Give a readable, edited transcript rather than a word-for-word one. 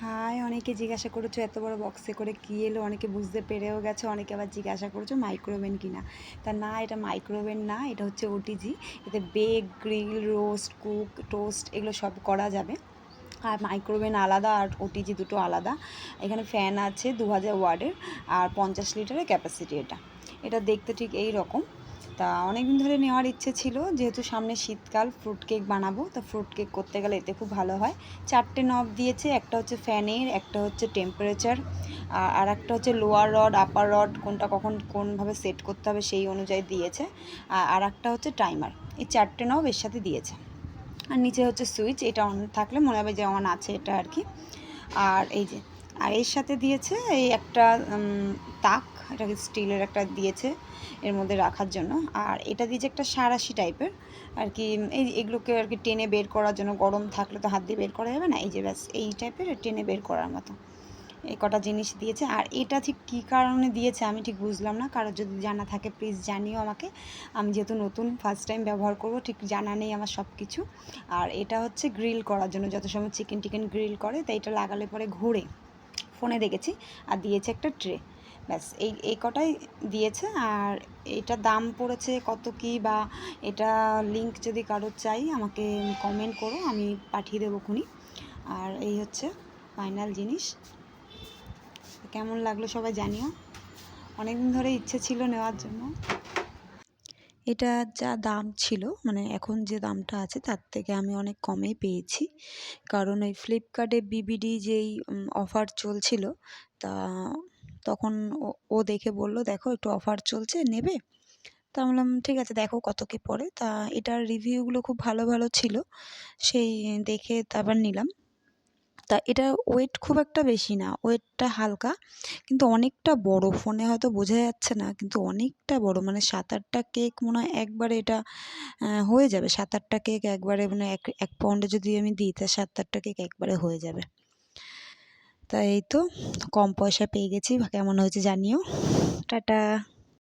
High, অনেকে জিজ্ঞাসা করেছো এত বড় বক্সে করে কী এলো, অনেকে বুঝতে পেরেও গেছো, অনেকে আবার জিজ্ঞাসা করেছো মাইক্রোওভেন কিনা। তা না, এটা মাইক্রোওভেন না, এটা হচ্ছে ওটিজি। এতে bake, grill, roast, cook, toast এগুলো সব করা যাবে। আর মাইক্রোওভেন আলাদা আর ওটিজি দুটো আলাদা। এখানে ফ্যান আছে 2000 ওয়ার্ডের আর 50 লিটারের ক্যাপাসিটি। এটা দেখতে ঠিক এই রকম। তা অনেক দিন ধরে নেওয়ার ইচ্ছে ছিল, যেহেতু সামনে শীতকাল, ফ্রুট কেক বানাবো, তো ফ্রুট কেক করতে গেলে এতে খুব ভালো হয়। 4টে নব দিয়েছে, একটা হচ্ছে ফ্যানের, একটা হচ্ছে টেম্পারেচার, আর একটা হচ্ছে লোয়ার রড, আপার রড, কোনটা কখন কোনভাবে সেট করতে হবে সেই অনুযায়ী দিয়েছে। আর একটা হচ্ছে টাইমার। এই 4টে নব এর সাথে দিয়েছে। আর নিচে হচ্ছে সুইচ, এটা অন থাকলে মনে হবে যে অন আছে এটা আর কি। আর এই যে, আর এর সাথে দিয়েছে এই একটা তাক, এটা স্টিলের একটা দিয়েছে এর মধ্যে রাখার জন্য। আর এটা দিয়েছে একটা সাঁড়াশি টাইপের আর কি, এগুলোকে আর কি টেনে বের করার জন্য। গরম থাকলে তো হাত দিয়ে বের করা যাবে না, এই যে ব্যাস এই টাইপের টেনে বের করার মতো এই কটা জিনিস দিয়েছে। আর এটা ঠিক কী কারণে দিয়েছে আমি ঠিক বুঝলাম না, কারোর যদি জানা থাকে প্লিজ জানিও আমাকে। আমি যেহেতু নতুন, ফার্স্ট টাইম ব্যবহার করব, ঠিক জানা নেই আমার সব কিছু। আর এটা হচ্ছে গ্রিল করার জন্য, যত সময় চিকেন টিকেন গ্রিল করে, তাই এটা লাগালে পরে ঘোরে, ফোনে দেখেছি। আর দিয়েছে একটা ট্রে, ব্যাস এই কটাই দিয়েছে। আর এটার দাম পড়েছে কত কি, বা এটা লিংক যদি কারোর চাই আমাকে কমেন্ট করো, আমি পাঠিয়ে দেবো খুনি। আর এই হচ্ছে ফাইনাল জিনিস। কেমন লাগলো সবাই জানিও। অনেকদিন ধরে ইচ্ছে ছিল নেওয়ার জন্য। এটা যা দাম ছিল, মানে এখন যে দামটা আছে তার থেকে আমি অনেক কমেই পেয়েছি। কারণ ওই ফ্লিপকার্টে বিবিডি যেই অফার চলছিল, তা তখন ও দেখে বলল, দেখো একটু অফার চলছে, নেবে? তা আমি বললাম ঠিক আছে, দেখো কত কী পড়ে। তা এটার রিভিউগুলো খুব ভালো ভালো ছিল, সেই দেখে তারপর নিলাম। তা এটার ওয়েট খুব একটা বেশি না, ওয়েটটা হালকা, কিন্তু অনেকটা বড়। ফোনে হয়তো বোঝা যাচ্ছে না, কিন্তু অনেকটা বড়, মানে 7-8টা কেক মনে হয় একবারে এটা হয়ে যাবে। 7-8টা কেক একবারে, মানে এক পাউন্ডে যদি আমি দিই তা 7-8টা কেক একবারে হয়ে যাবে। তা এই তো, কম পয়সা পেয়ে গেছি, কেমন হয়েছে জানিও। টাটা।